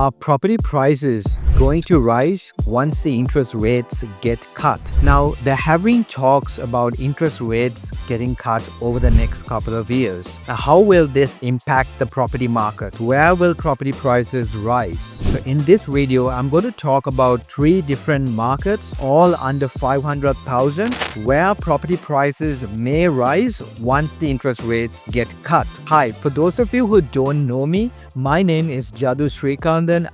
Are property prices going to rise once the interest rates get cut? Now, there have been talks about interest rates getting cut over the next couple of years. Now, how will this impact the property market? Where will property prices rise? So in this video, I'm going to talk about 3 different markets, all under 500,000, where property prices may rise once the interest rates get cut. Hi, for those of you who don't know me, my name is Jathu.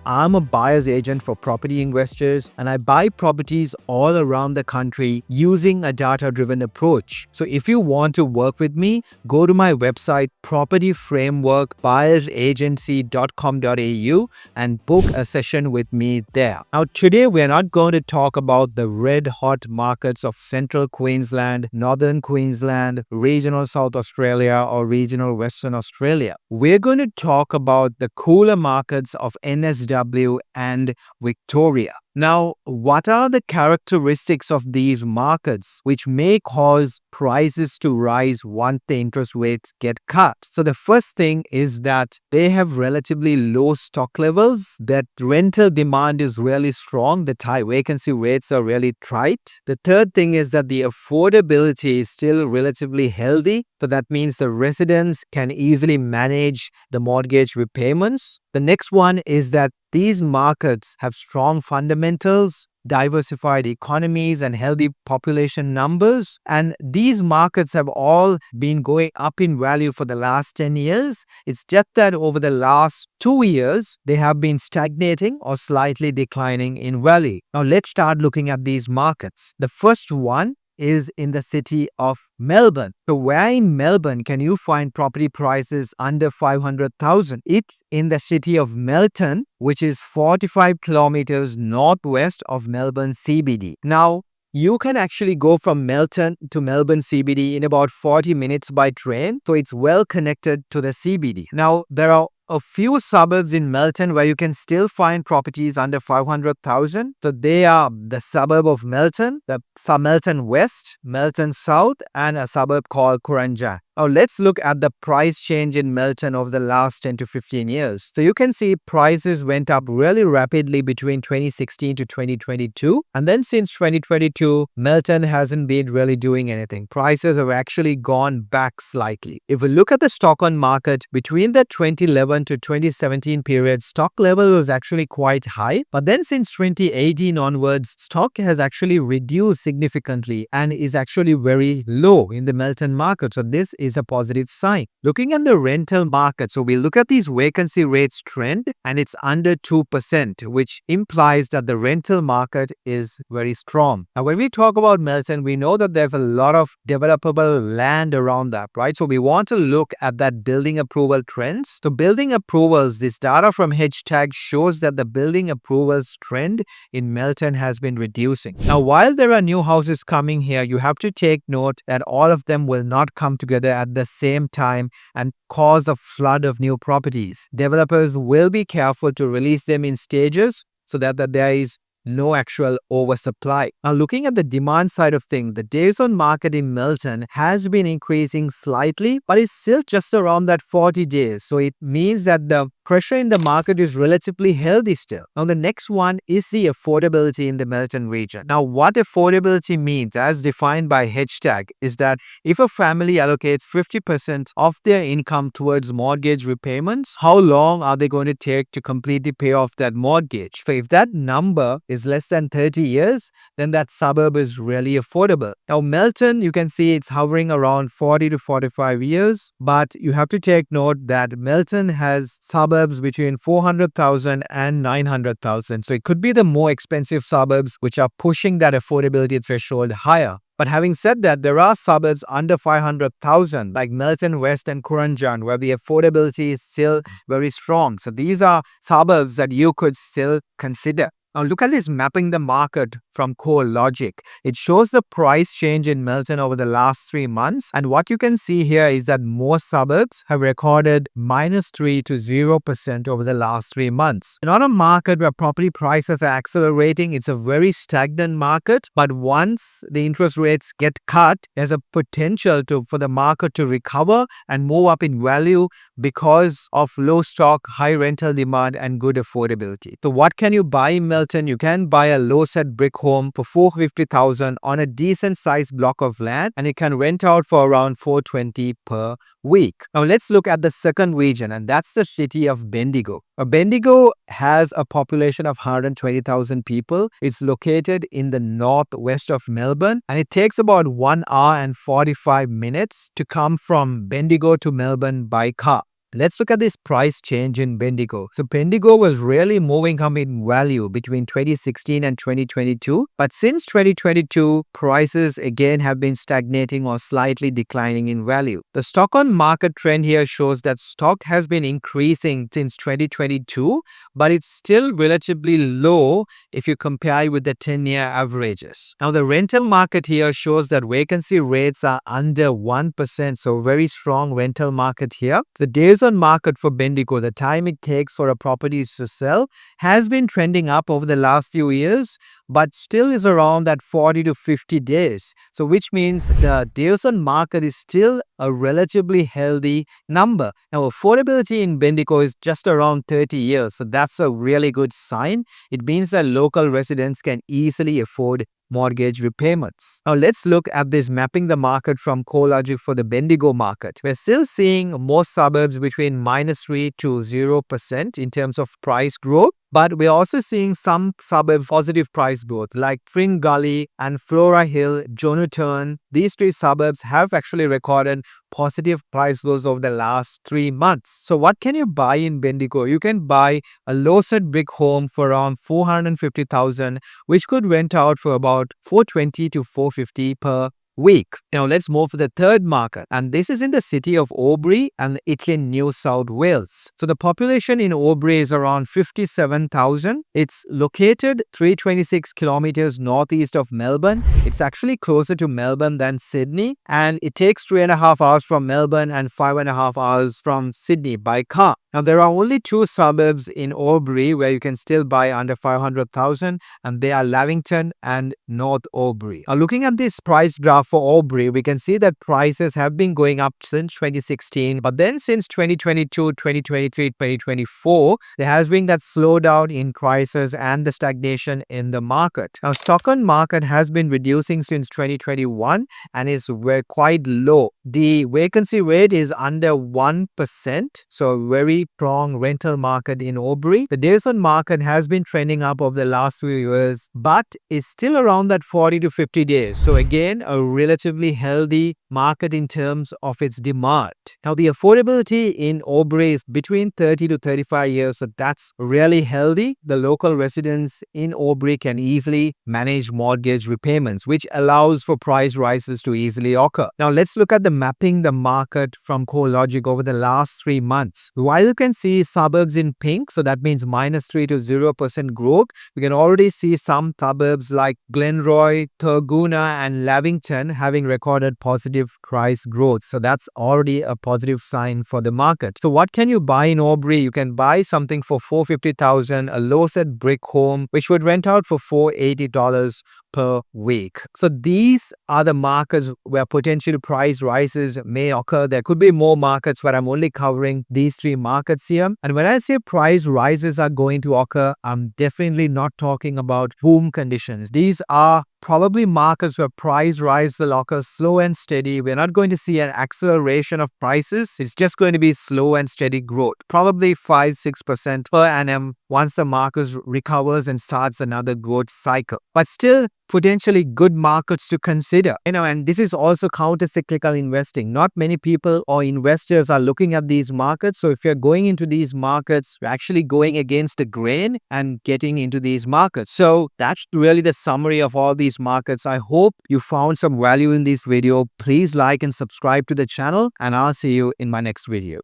I'm a buyer's agent for property investors, and I buy properties all around the country using a data-driven approach. So if you want to work with me, go to my website propertyframeworkbuyersagency.com.au and book a session with me there. Now today we're not going to talk about the red hot markets of central Queensland, northern Queensland, regional South Australia or regional Western Australia. We're going to talk about the cooler markets of NSW and Victoria. Now, what are the characteristics of these markets which may cause prices to rise once the interest rates get cut? So the first thing is that they have relatively low stock levels, that rental demand is really strong, the vacancy rates are really tight. The third thing is that the affordability is still relatively healthy. So that means the residents can easily manage the mortgage repayments. The next one is that these markets have strong fundamentals, diversified economies and healthy population numbers, and these markets have all been going up in value for the last 10 years. It's just that over the last 2 years, they have been stagnating or slightly declining in value. Now let's start looking at these markets. The first one is in the city of Melbourne. So where in Melbourne can you find property prices under 500,000? It's in the city of Melton, which is 45 kilometers northwest of Melbourne CBD. Now, you can actually go from Melton to Melbourne CBD in about 40 minutes by train. So it's well connected to the CBD. Now, there are a few suburbs in Melton where you can still find properties under 500,000. So they are the suburb of Melton, the Melton West, Melton South, and a suburb called Kurrajong. Now let's look at the price change in Melton over the last 10 to 15 years. So you can see prices went up really rapidly between 2016 to 2022. And then since 2022, Melton hasn't been really doing anything. Prices have actually gone back slightly. If we look at the stock on market, between the 2011 to 2017 period, stock level was actually quite high. But then since 2018 onwards, stock has actually reduced significantly and is actually very low in the Melton market. So this is a positive sign. Looking at the rental market, so we look at these vacancy rates trend and it's under 2%, which implies that the rental market is very strong. Now, when we talk about Melton, we know that there's a lot of developable land around that, right? So we want to look at that building approval trends. So building approvals, this data from Hashtag shows that the building approvals trend in Melton has been reducing. Now, while there are new houses coming here, you have to take note that all of them will not come together at the same time and cause a flood of new properties. Developers will be careful to release them in stages so that there is no actual oversupply. Now, looking at the demand side of things, the days on market in Melton has been increasing slightly, but it's still just around that 40 days. So it means that the pressure in the market is relatively healthy still. Now, the next one is the affordability in the Melton region. Now, what affordability means, as defined by Hashtag, is that if a family allocates 50% of their income towards mortgage repayments, how long are they going to take to completely pay off that mortgage? So if that number is less than 30 years, then that suburb is really affordable. Now, Melton, you can see it's hovering around 40 to 45 years, but you have to take note that Melton has suburbs between 400,000 and 900,000. So it could be the more expensive suburbs which are pushing that affordability threshold higher. But having said that, there are suburbs under 500,000 like Melton West and Kurrajong where the affordability is still very strong. So these are suburbs that you could still consider. Now look at this mapping the market from CoreLogic. It shows the price change in Milton over the last 3 months. And what you can see here is that most suburbs have recorded -3 to 0% over the last 3 months. Not a market where property prices are accelerating. It's a very stagnant market. But once the interest rates get cut, there's a potential for the market to recover and move up in value because of low stock, high rental demand, and good affordability. So what can you buy in Milton? You can buy a low-set brick home for $450,000 on a decent-sized block of land, and it can rent out for around $420 per week. Now let's look at the second region, and that's the city of Bendigo. Bendigo has a population of 120,000 people. It's located in the northwest of Melbourne, and it takes about 1 hour and 45 minutes to come from Bendigo to Melbourne by car. Let's look at this price change in Bendigo. So Bendigo was really moving up in value between 2016 and 2022. But since 2022, prices again have been stagnating or slightly declining in value. The stock on market trend here shows that stock has been increasing since 2022, but it's still relatively low if you compare it with the 10-year averages. Now the rental market here shows that vacancy rates are under 1%, so very strong rental market here. The days on market for Bendigo, the time it takes for a property to sell, has been trending up over the last few years, but still is around that 40 to 50 days. So which means the days on market is still a relatively healthy number. Now affordability in Bendigo is just around 30 years. So that's a really good sign. It means that local residents can easily afford mortgage repayments. Now let's look at this mapping the market from CoreLogic for the Bendigo market. We're still seeing most suburbs between -3 to 0% in terms of price growth. But we're also seeing some suburbs positive price growth like Fring Gully and Flora Hill, Jonathan. These three suburbs have actually recorded positive price growth over the last 3 months. So what can you buy in Bendigo? You can buy a low-set brick home for around $450,000, which could rent out for about $420 to $450 per week. Now let's move to the third market, and this is in the city of Albury and Itlin, New South Wales. So the population in Albury is around 57,000. It's located 326 kilometers northeast of Melbourne. It's actually closer to Melbourne than Sydney, and it takes 3.5 hours from Melbourne and 5.5 hours from Sydney by car. Now there are only two suburbs in Albury where you can still buy under 500,000, and they are Lavington and North Albury. Now looking at this price graph for Albury, we can see that prices have been going up since 2016, but then since 2022, 2023, 2024, there has been that slowdown in prices and the stagnation in the market. Now stock on market has been reducing since 2021 and is quite low. The vacancy rate is under 1%, so a very strong rental market in Albury. The days on market has been trending up over the last few years, but is still around that 40 to 50 days. So again, a relatively healthy market in terms of its demand. Now the affordability in Albury is between 30 to 35 years, so that's really healthy. The local residents in Albury can easily manage mortgage repayments, which allows for price rises to easily occur. Now let's look at the mapping the market from CoreLogic over the last 3 months. While you can see suburbs in pink, so that means -3 to 0% growth, we can already see some suburbs like Glenroy, Thurgoona and Lavington having recorded positive price growth. So that's already a positive sign for the market. So what can you buy in Albury? You can buy something for $450,000, a low-set brick home, which would rent out for $480 per week. So these are the markets where potential price rises may occur. There could be more markets, but I'm only covering these 3 markets here. And when I say price rises are going to occur, I'm definitely not talking about boom conditions. These are probably markets where price rise will occur slow and steady. We're not going to see an acceleration of prices. It's just going to be slow and steady growth, probably 5-6% per annum once the market recovers and starts another growth cycle. But still, potentially good markets to consider. And this is also counter-cyclical investing. Not many people or investors are looking at these markets. So if you're going into these markets, you're actually going against the grain and getting into these markets. So that's really the summary of all these markets. I hope you found some value in this video. Please like and subscribe to the channel, and I'll see you in my next video.